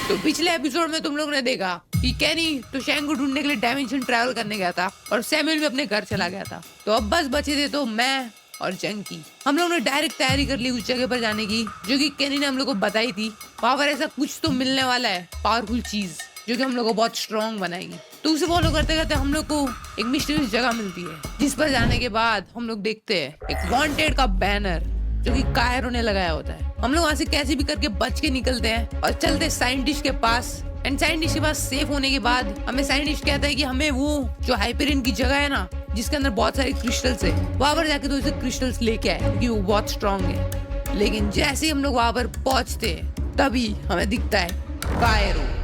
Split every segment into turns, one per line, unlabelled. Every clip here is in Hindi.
तो पिछले एपिसोड में तुम लोग ने देखा कि कैनी तो शैंग को ढूंढने के लिए डायमेंशन ट्रैवल करने गया था और सैमुअल भी अपने घर चला गया था। तो अब बस बचे थे तो मैं और जंकी। हम लोग ने डायरेक्ट तैयारी कर ली उस जगह पर जाने की जो कि कैनी ने हम लोग को बताई थी। वहाँ पर ऐसा कुछ तो मिलने वाला है, पावरफुल चीज जो कि हम लोग को बहुत स्ट्रॉन्ग बनाएगी। तो उसे फॉलो करते करते हम लोग को एक मिस्टीरियस जगह मिलती है जिस पर जाने के बाद हम लोग देखते हैं एक वांटेड का बैनर जो कि कायरो ने लगाया होता है। हम लोग वहाँ से कैसे भी करके बच के निकलते हैं और चलते साइंटिस्ट के पास। एंड साइंटिस्ट के पास सेफ होने के बाद हमें साइंटिस्ट कहता है कि हमें वो जो हाइपेरियन की जगह है ना जिसके अंदर बहुत सारे क्रिस्टल्स है वहाँ पर जाके तो उसे क्रिस्टल्स लेके आए क्योंकि वो बहुत स्ट्रॉन्ग है। लेकिन जैसे ही हम लोग वहाँ पर पहुँचते हैं तभी हमें दिखता है कायरो।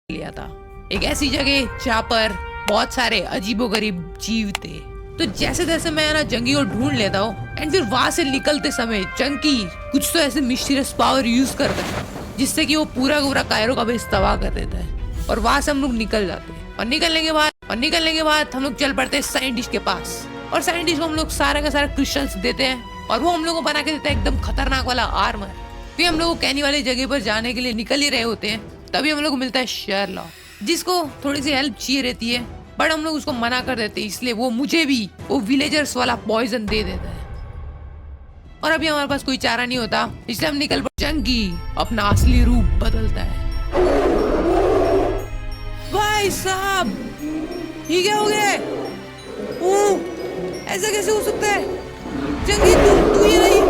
लिया था एक ऐसी जगह जहाँ पर बहुत सारे अजीबोगरीब जीव थे। तो जैसे जैसे मैं ना जंगी को ढूंढ लेता हूँ एंड फिर वहां से निकलते समय जंगी कुछ तो ऐसे मिस्टीरियस पावर यूज करता है जिससे कि वो पूरा पूरा कायरो का बेस तबाह कर देता है। और वहां से हम लोग निकल जाते हैं और निकलने के बाद हम लोग चल पड़ते हैं साइंटिस्ट के पास। और साइंटिस्ट को हम लोग सारा का सारा क्रिस्टल्स देते हैं और वो हम लोग को बना के देता है एकदम खतरनाक वाला आर्मर। फिर हम लोग कैनी वाली जगह पर जाने के लिए निकल ही रहे होते हैं तभी हम लोग को मिलता है शेरलॉक जिसको थोड़ी सी हेल्प चाहिए रहती है बट हम लोग उसको मना कर देते हैं इसलिए वो मुझे भी वो विलेजर्स वाला पॉइजन दे देता है। और अभी हमारे पास कोई चारा नहीं होता इसलिए हम निकल पड़ते। जंगी अपना असली रूप बदलता है। भाई साहब ये क्या हो गया? ऐसा कैसे हो सकता है? जंगी तू ये नहीं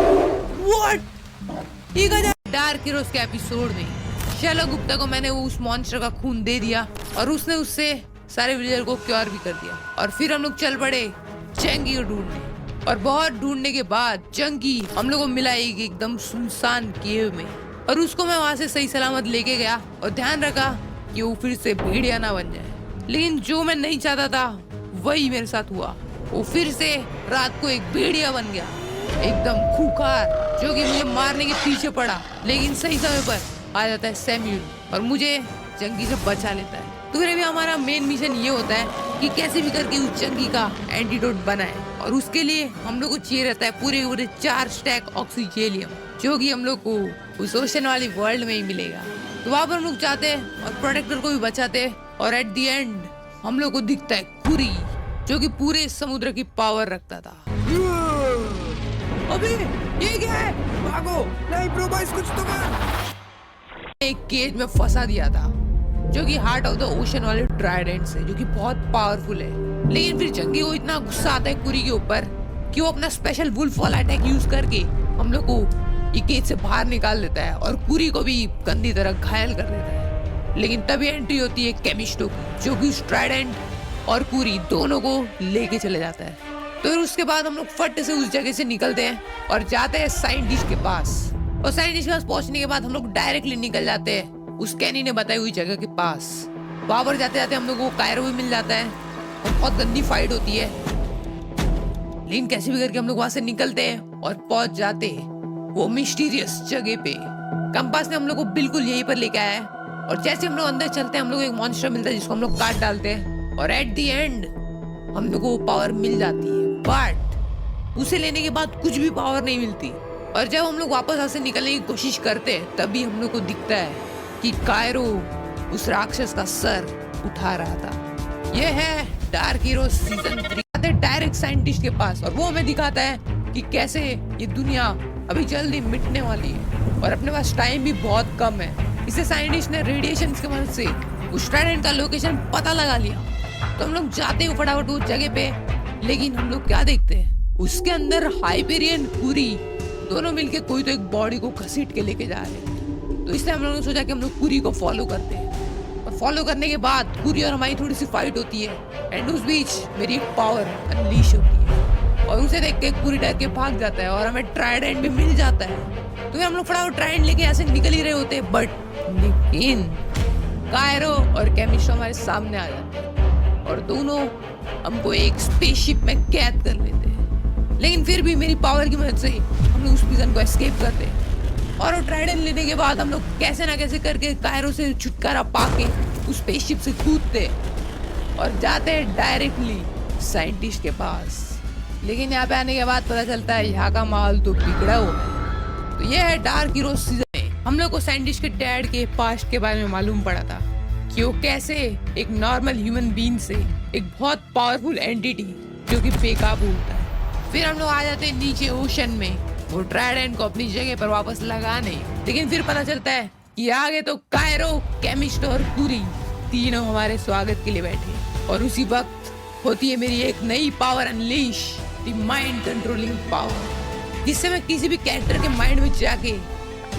व्हाट ये क्या? डार्क हीरोज के एपिसोड में शैलो गुप्ता को मैंने उस मॉन्स्टर का खून दे दिया और उसने उससे सारे विलेजर को क्योर भी कर दिया। और फिर हम लोग चल पड़े जंगी को ढूंढने और बहुत ढूंढने के बाद जंगी हम लोग को मिला एकदम सुनसान केव में और उसको मैं वहां से सही सलामत लेके गया और ध्यान रखा कि वो फिर से भेड़िया ना बन जाए। लेकिन जो मैं नहीं चाहता था वही मेरे साथ हुआ। वो फिर से रात को एक भेड़िया बन गया एकदम खूंखार जो कि मुझे मारने के पीछे पड़ा। लेकिन सही समय पर आ जाता है सैमुअल और मुझे जंगी से बचा लेता है। तो फिर भी हमारा मेन मिशन ये होता है कि कैसे भी करके उस जंगी का एंटीडोट बनाए और उसके लिए हम लोग को चाहिए रहता है पूरे 4 स्टैक ऑक्सीजेलियम जो कि हम लोग को उस ओशन वाली वर्ल्ड में ही मिलेगा। तो वहाँ पर हम लोग जाते हैं और प्रोटेक्टर को भी बचाते और एट द एंड हम लोग को दिखता है कुरी जो कि पूरे समुद्र की पावर रखता था। अबे ये क्या है? भागो नहीं प्रोबाइस कुछ तो कर। एक केज में फंसा दिया था जो कि हार्ट ऑफ द ओशन वाले ट्राइडेंट से जो कि बहुत पावरफुल है। लेकिन फिर जंगी को इतना गुस्सा आता है कुरी के ऊपर कि वो अपना स्पेशल वुल्फ वाला अटैक यूज करके हम लोग को ये केज से बाहर निकाल देता है और कुरी को भी गंदी तरह घायल कर देता है। लेकिन तभी एंट्री होती है केमिस्टो की जो कि ट्राइडेंट और कुरी दोनों को लेके चले जाता है। तो फिर उसके बाद हम लोग फट से उस जगह से निकलते हैं और जाते हैं साइंटिस्ट के पास। और साइंटिस्ट के पास पहुंचने के बाद हम लोग डायरेक्टली निकल जाते हैं उस कैनी ने बताई हुई जगह के पास। वहां पर जाते जाते हम लोग को कायरो भी मिल जाता है और बहुत गंदी फाइट होती है। लेकिन कैसे भी करके हम लोग वहां से निकलते हैं और पहुंच जाते हैं वो मिस्टीरियस जगह पे। कंपास ने हम लोग को बिल्कुल यहीं पर लेके आया है और जैसे हम लोग अंदर चलते हैं हम लोग एक मॉन्स्टर मिलता है जिसको हम लोग काट डालते हैं और एट द एंड हम लोग को पावर मिल जाती है। बट उसे लेने के बाद कुछ भी पावर नहीं मिलती और जब हम लोग वापस यहाँ से निकलने की कोशिश करते हैं तभी हम लोग को दिखता है कि कायरो उस राक्षस का सर उठा रहा था। ये है dark hero season 3। Direct scientist के पास और वो हमें दिखाता है कि कैसे ये दुनिया अभी जल्दी मिटने वाली है और अपने पास टाइम भी बहुत कम है। इसे साइंटिस्ट ने रेडिएशन की मदद से उस ट्राइडेंट का लोकेशन पता लगा लिया। तो हम लोग जाते हैं फटाफट उस जगह पे। लेकिन हम लोग क्या देखते हैं उसके अंदर हाइपेरियन कुरी दोनों मिलके कोई तो एक बॉडी को घसीट के लेके जा रहे हैं। तो इसलिए हम लोगों ने सोचा कि हम लोग कुरी को फॉलो करते हैं और फॉलो करने के बाद कुरी और हमारी थोड़ी सी फाइट होती है एंड उस बीच मेरी पावर अनलीश होती है और उसे देख के कुरी डर के भाग जाता है और हमें ट्राइडेंट भी मिल जाता है। तो हम लोग फटाफट ट्राइडेंट लेके ऐसे निकल ही रहे होते हैं लेकिन कायरो और केमिस्टो हमारे सामने आ जाते हैं और दोनों हमको एक स्पेसशिप में कैद कर लेते हैं। लेकिन फिर भी मेरी पावर की मदद से हम लोग उस प्रिजन को एस्केप करते हैं और वो ट्राइडेंट लेने के बाद हम लोग कैसे ना कैसे करके कायरो से छुटकारा पाके उस स्पेसशिप से कूदते और जाते हैं डायरेक्टली साइंटिस्ट के पास। लेकिन यहाँ पे आने के बाद पता चलता है यहाँ का माहौल तो बिगड़ा हुआ है। तो ये है डार्क हीरो सीजन में हम लोग को साइंटिस्ट के डैड के पास्ट के बारे में मालूम पड़ा था कि वो कैसे एक नॉर्मल ह्यूमन बीइंग से एक बहुत पावरफुल एंटिटी जो कि बेकाबू होता है। फिर हम लोग आ जाते हैं नीचे ओशन में वो ट्राइडेंट को अपनी जगह पर वापस लगाने। लेकिन फिर पता चलता है कि आगे तो कायरो, केमिस्ट और पूरी तीनों हमारे स्वागत के लिए बैठे। और उसी वक्त होती है मेरी एक नई power unleash, the mind controlling power, जिससे मैं किसी भी कैरेक्टर के माइंड में जाके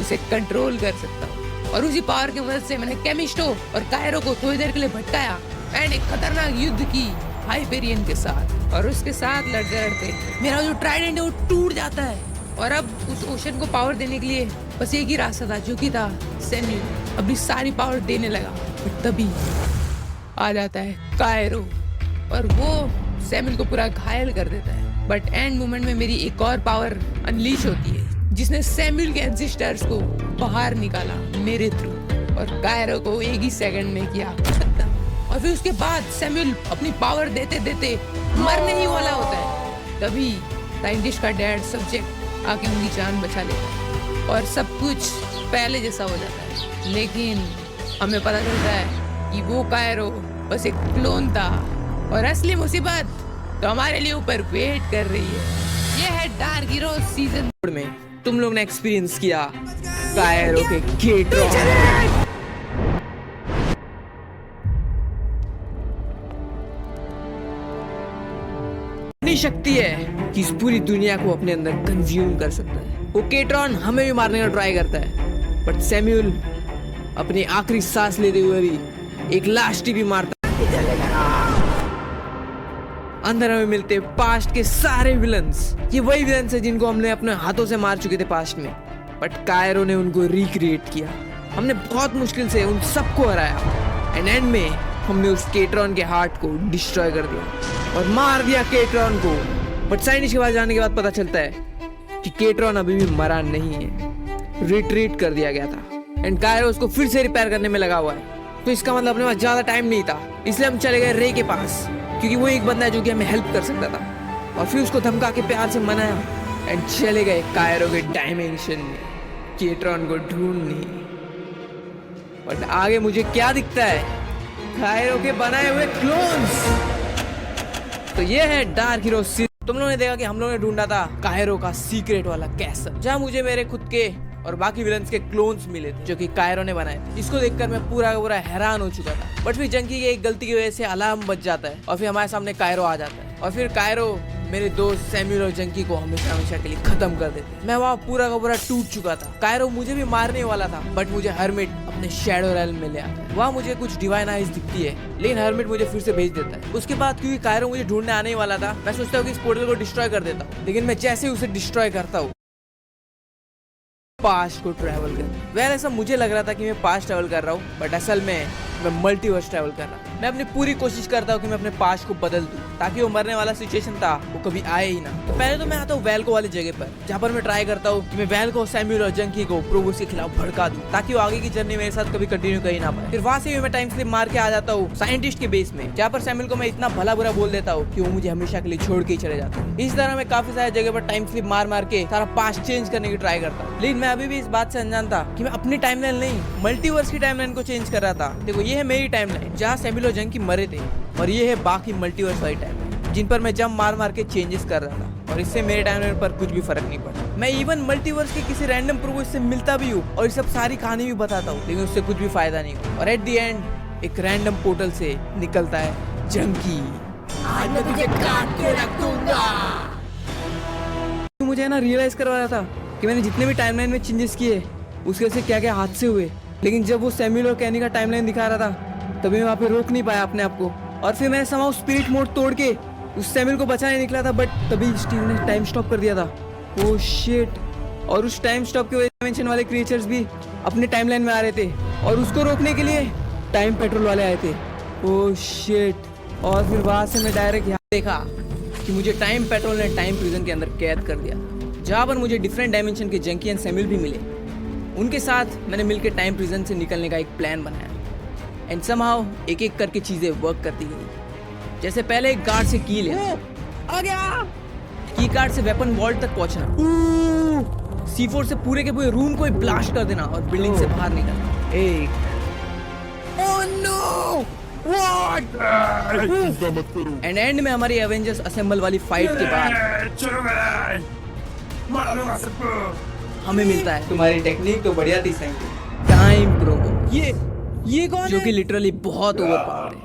उसे कंट्रोल कर सकता हूँ। और उसी पावर की मदद से मैंने केमिस्टो और कायरो को थोड़ी देर के लिए भटकाया एंड एक खतरनाक युद्ध की हाइपेरियन के साथ। और उसके साथ लड़ते लड़ते मेरा जो ट्राइडेंट है वो टूट जाता है। और अब उस ओशन को पावर देने के लिए बस एक ही रास्ता था, जो कि था सैम्यूल अपनी सारी पावर देने लगा। और तभी आ जाता है कायरो और वो सैम्यूल को पूरा घायल कर देता है। बट एंड मोमेंट में मेरी एक और पावर अनलीश होती है जिसने सैम्यूल के एंसेस्टर्स को बाहर निकाला मेरे थ्रू और कायरो को एक ही सेकंड में किया खत्म। और फिर उसके बाद सैम्यूल अपनी पावर देते देते मरने ही वाला होता है। तभी साइंटिस्ट का डैड सब्जेक्ट आके उनकी जान बचा लेता है और सब कुछ पहले जैसा हो जाता है। लेकिन हमें पता चलता है कि वो कायरो बस एक क्लोन था और असली मुसीबत तो हमारे लिए ऊपर वेट कर रही है। ये है डार्क हीरो सीजन
में तुम लोग ने एक्सपीरियंस किया कायरो के केट्रॉन। इतनी शक्ति है कि इस पूरी दुनिया को अपने अंदर कंज्यूम कर सकता है। वो केट्रॉन हमें भी मारने का ट्राई करता है, बट सैम्यूल अपनी आखिरी सांस लेते हुए भी एक लास्ट भी मारता है। अंदर हमें मिलते पास्ट के सारे विलन्स। ये वही विलन्स है जिनको हमने अपने हाथों से मार चुके थे पास्ट में, बट कायरो ने उनको रिक्रिएट किया। हमने बहुत मुश्किल से उन सबको हराया एंड एंड में हमने उस केट्रॉन के हार्ट को डिस्ट्रॉय कर दिया और मार दिया केट्रॉन को। बट साइंटिस्ट के पास जाने के बाद पता चलता है कि केट्रॉन अभी भी मरा नहीं है, रिट्रीट कर दिया गया था एंड कायरो उसको फिर से रिपेयर करने में लगा हुआ है। तो इसका मतलब अपने पास ज्यादा टाइम नहीं था, इसलिए हम चले गए रे के पास, क्योंकि वो एक बंदा है जो कि हमें हेल्प कर सकता था। और फिर उसको धमका के प्यार से मनाया एंड चले गए कायरो के डायमेंशन में केट्रॉन को ढूंढने। बट आगे मुझे क्या दिखता है? कायरो के बनाए हुए क्लोन्स। तो ये है डार्क हीरो सीरीज। तुम लोगों ने देखा कि हम लोगों ने ढूंढा था कायरो का सीक्रेट वाला कैसल, जहाँ मुझे मेरे खुद के और बाकी विलन्स के क्लोन्स मिले थे जो कि कायरो ने बनाए थे। इसको देखकर मैं पूरा का पूरा हैरान हो चुका था। बट फिर जंकी की एक गलती की वजह से अलार्म बज जाता है और फिर हमारे सामने कायरो आ जाता है और फिर कायरो मेरे दोस्त सैम्यूल और जंकी को हमेशा हमेशा के लिए खत्म कर देते। मैं वहाँ पूरा का पूरा टूट चुका था। कायरो मुझे भी मारने वाला था, बट मुझे हर्मिट अपने शैडो रेल्म में ले आता है। वहाँ मुझे कुछ डिवाइन आइज दिखती है, लेकिन हर्मिट मुझे फिर से भेज देता है। उसके बाद क्योंकि कायरो मुझे ढूंढने आने ही वाला था, मैं सोचता हूँ कि इस पोर्टल को डिस्ट्रॉय कर देता हूँ। लेकिन मैं जैसे ही उसे डिस्ट्रॉय करता हूँ पास्ट को ट्रैवल कर। ऐसा मुझे लग रहा था कि मैं पास्ट ट्रैवल कर रहा हूँ, बट असल में मैं मल्टीवर्स ट्रैवल कर रहा हूँ। मैं अपनी पूरी कोशिश करता हूँ कि मैं अपने पास्ट को बदल दूँ ताकि वो मरने वाला सिचुएशन था वो कभी आए ही ना। तो पहले तो मैं आता हूँ वेल्को वाली जगह पर, जहाँ पर मैं ट्राई करता हूँ कि मैं वेल्को, सैम्यूल और जंकी को प्रोबोस के खिलाफ भड़का दूँ ताकि वो आगे की जर्नी मेरे साथ कभी कंटिन्यू कर ही ना पाए। फिर वहाँ से भी मैं टाइम स्लिप मार के आ जाता हूँ साइंटिस्ट के बेस में, जहाँ पर सैम्यूल को मैं इतना भला बुरा बोल देता हूँ कि वो मुझे हमेशा के लिए छोड़ के ही चले जाता है। इस तरह मैं काफी सारी जगह पर टाइम स्लिप मार मार के सारा पास्ट चेंज करने की ट्राई करता हूँ। लेकिन मैं अभी भी इस बात से अनजान था कि मैं अपनी टाइमलाइन नहीं मल्टीवर्स की टाइमलाइन को चेंज कर रहा था। देखो ये है मेरी टाइमलाइन जहाँ सैम्यूल और जंकी मरे थे, और ये है बाकी मल्टीवर्स वाली टाइमलाइन जिन पर मैं जंप मार मार के चेंजेस कर रहा था, और इससे मेरे टाइमलाइन पर कुछ भी फर्क नहीं पड़ा। मैं इवन मल्टीवर्स के किसी रैंडम प्रोबोस से मिलता भी हूँ और ये सब सारी कहानी भी बताता हूँ, लेकिन उससे कुछ भी फायदा नहीं हुआ। और एट द एंड एक रैंडम पोर्टल से निकलता है जंकी। आज मैं तुझे काट के रख दूंगा। मुझे ना रियलाइज करवा रहा था कि मैंने जितने भी टाइमलाइन में चेंजेस किए उसके वजह से क्या क्या हादसे हुए, लेकिन जब वो सैम्यूल और कैनी का टाइमलाइन दिखा रहा था तभी मैं वहाँ पे रोक नहीं पाया अपने आप को, और फिर मैंने समाउ स्पिरिट मोड तोड़ के उस सैम्यूल को बचाने निकला था, बट तभी स्टीव ने टाइम स्टॉप कर दिया था। Oh shit. और उस टाइम स्टॉप की वजह से डायमेंशन वाले क्रिएचर्स भी अपने टाइमलाइन में आ रहे थे और उसको रोकने के लिए टाइम पेट्रोल वाले आए थे। Oh shit. और फिर वहाँ से मैं डायरेक्ट यहाँ देखा कि मुझे टाइम पेट्रोल ने टाइम प्रिजन के अंदर कैद कर दिया, जहाँ पर मुझे डिफरेंट डायमेंशन के जंकी एंड सैम्यूल भी मिले। उनके साथ मैंने मिलकर टाइम प्रिजन से निकलने का एक प्लान बनाया एंड समहाउ एक एक करके चीजें वर्क करती गई। जैसे पहले एक गार्ड से की लिया, आ गया, की कार्ड से वेपन वॉल्ट तक पहुंचना, C4 से पूरे के पूरे रूम को ब्लास्ट कर देना और बिल्डिंग से बाहर निकलना। एक
Oh no! What?
चिंता मत करो।
एंड एंड में हमारी एवेंजर्स असेंबल वाली फाइट के बाद
चलो भाई, मार दूंगा सबको।
हमें मिलता है तुम्हारी टेक्निक तो बढ़िया थी सही, टाइम प्रोमो। ये कौन जो कि लिटरली बहुत ओवरपावर्ड है।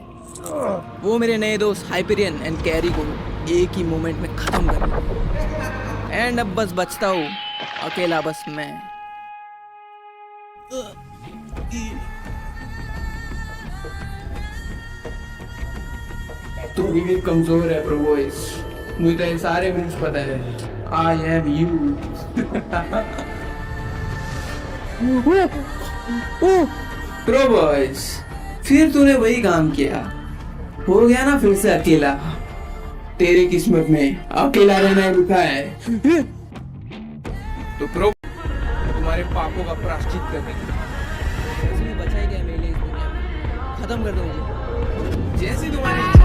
वो मेरे नए दोस्त हाइपरियन एंड कैरी को एक ही मोमेंट में खत्म कर दिया। एंड अब बस बचता हूँ अकेला, बस मैं।
तू भी कमजोर है प्रो बॉयज, मुझे तो ये सारे मूव्स पता है। I am you. Pro boys, फिर तूने वही काम किया, हो गया ना फिर से अकेला। तेरी किस्मत में अकेला रहना लिखा है। तो प्रो तुम्हारे पापों का प्रायश्चित कर देंगे।
बचा ही गया मेरे लिए इस दुनिया में, खत्म कर दो मुझे।
जैसी तुम्हारी